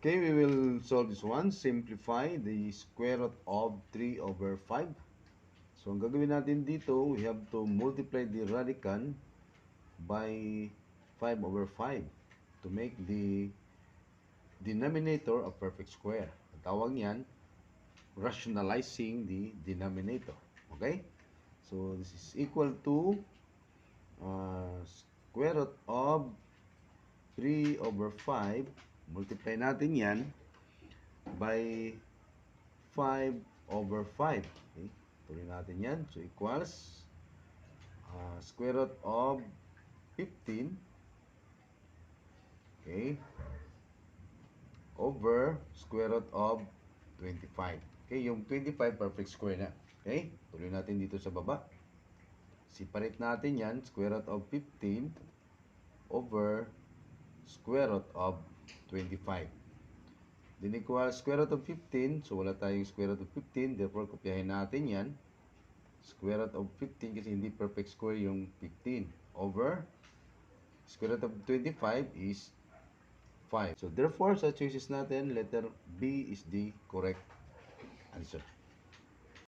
Okay, we will solve this one. Simplify the square root of 3 over 5. So, ang gagawin natin dito, we have to multiply the radicand by 5 over 5 to make the denominator a perfect square. Ang tawag niyan, rationalizing the denominator. Okay? So, this is equal to square root of 3 over 5. Multiply natin yan by 5 over 5. Okay? Tuloy natin yan. So, equals square root of 15, okay, over square root of 25. Okay, yung 25 perfect square na. Okay, tuloy natin dito sa baba. Separate natin yan, square root of 15 over square root of 25. Then equal square root of 15. So, wala tayong square root of 15. Therefore, kopyahin natin yan. Square root of 15 kasi hindi perfect square yung 15. Over square root of 25 is 5. So, therefore, sa choices natin, letter B is the correct answer.